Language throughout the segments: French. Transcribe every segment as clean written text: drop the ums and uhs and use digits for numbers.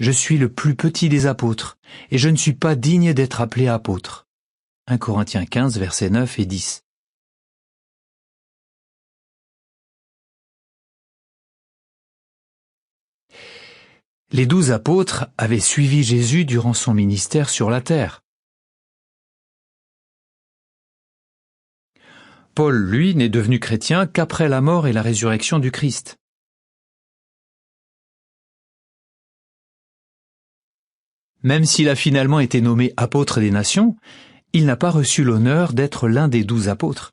je suis le plus petit des apôtres, et je ne suis pas digne d'être appelé apôtre. 1 Corinthiens 15, versets 9 et 10. Les 12 apôtres avaient suivi Jésus durant son ministère sur la terre. Paul, lui, n'est devenu chrétien qu'après la mort et la résurrection du Christ. Même s'il a finalement été nommé apôtre des nations, il n'a pas reçu l'honneur d'être l'un des 12 apôtres.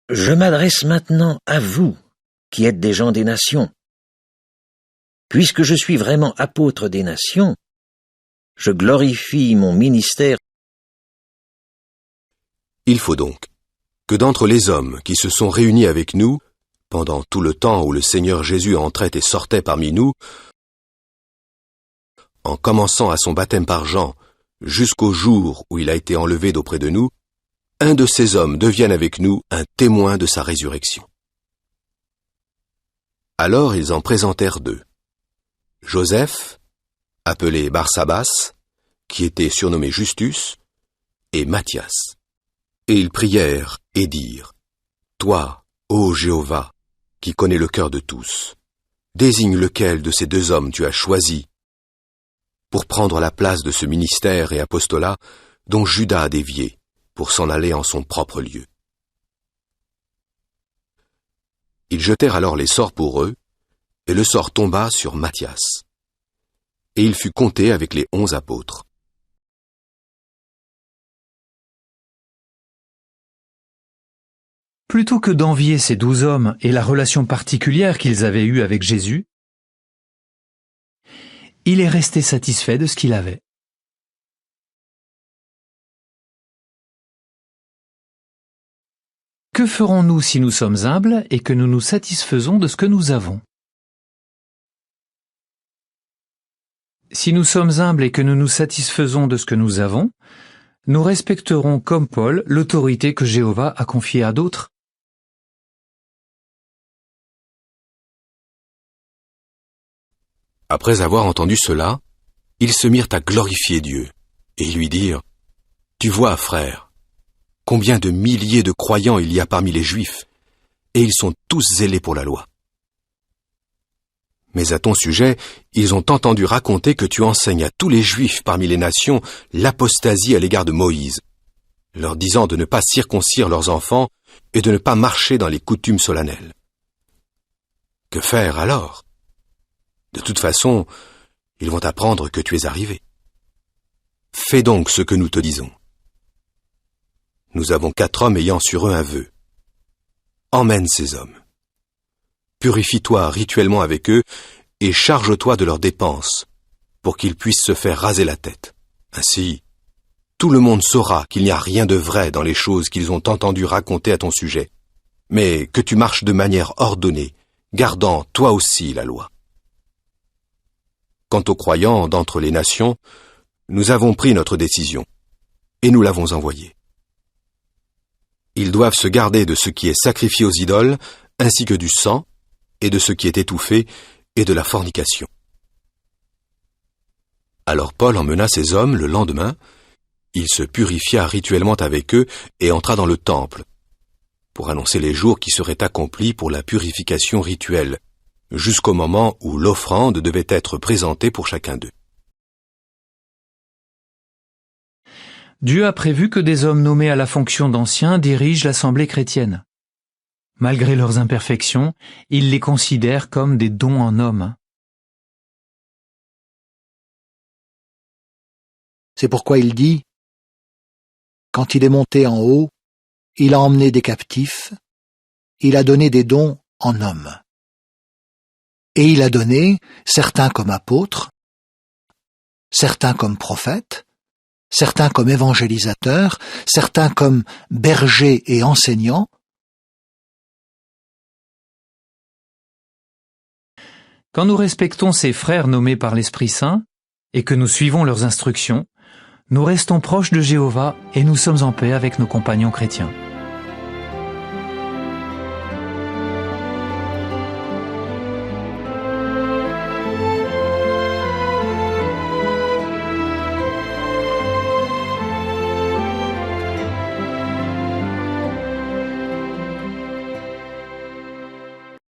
Je m'adresse maintenant à vous, qui êtes des gens des nations. Puisque je suis vraiment apôtre des nations, je glorifie mon ministère. Il faut donc que d'entre les hommes qui se sont réunis avec nous, pendant tout le temps où le Seigneur Jésus entrait et sortait parmi nous, en commençant à son baptême par Jean, jusqu'au jour où il a été enlevé d'auprès de nous, un de ces hommes devienne avec nous un témoin de sa résurrection. Alors ils en présentèrent 2. Joseph, appelé Barsabas, qui était surnommé Justus, et Matthias. Et ils prièrent et dirent, « Toi, ô Jéhovah, qui connais le cœur de tous, désigne lequel de ces 2 hommes tu as choisi pour prendre la place de ce ministère et apostolat dont Judas a dévié pour s'en aller en son propre lieu. » Ils jetèrent alors les sorts pour eux, et le sort tomba sur Matthias. Et il fut compté avec les 11 apôtres. Plutôt que d'envier ces 12 hommes et la relation particulière qu'ils avaient eue avec Jésus, il est resté satisfait de ce qu'il avait. Que ferons-nous si nous sommes humbles et que nous nous satisfaisons de ce que nous avons ? Si nous sommes humbles et que nous nous satisfaisons de ce que nous avons, nous respecterons comme Paul l'autorité que Jéhovah a confiée à d'autres. Après avoir entendu cela, ils se mirent à glorifier Dieu, et lui dirent, « Tu vois, frère, combien de milliers de croyants il y a parmi les Juifs, et ils sont tous zélés pour la loi. Mais à ton sujet, ils ont entendu raconter que tu enseignes à tous les Juifs parmi les nations l'apostasie à l'égard de Moïse, leur disant de ne pas circoncire leurs enfants et de ne pas marcher dans les coutumes solennelles. Que faire alors ? De toute façon, ils vont apprendre que tu es arrivé. Fais donc ce que nous te disons. Nous avons 4 hommes ayant sur eux un vœu. Emmène ces hommes. Purifie-toi rituellement avec eux et charge-toi de leurs dépenses pour qu'ils puissent se faire raser la tête. Ainsi, tout le monde saura qu'il n'y a rien de vrai dans les choses qu'ils ont entendu raconter à ton sujet, mais que tu marches de manière ordonnée, gardant toi aussi la loi. Quant aux croyants d'entre les nations, nous avons pris notre décision, et nous l'avons envoyée. Ils doivent se garder de ce qui est sacrifié aux idoles, ainsi que du sang, et de ce qui est étouffé, et de la fornication. Alors Paul emmena ces hommes le lendemain, il se purifia rituellement avec eux et entra dans le temple, pour annoncer les jours qui seraient accomplis pour la purification rituelle, jusqu'au moment où l'offrande devait être présentée pour chacun d'eux. Dieu a prévu que des hommes nommés à la fonction d'anciens dirigent l'assemblée chrétienne. Malgré leurs imperfections, il les considère comme des dons en homme. C'est pourquoi il dit « Quand il est monté en haut, il a emmené des captifs, il a donné des dons en homme. Et il a donné certains comme apôtres, certains comme prophètes, certains comme évangélisateurs, certains comme bergers et enseignants. » Quand nous respectons ces frères nommés par l'Esprit Saint et que nous suivons leurs instructions, nous restons proches de Jéhovah et nous sommes en paix avec nos compagnons chrétiens.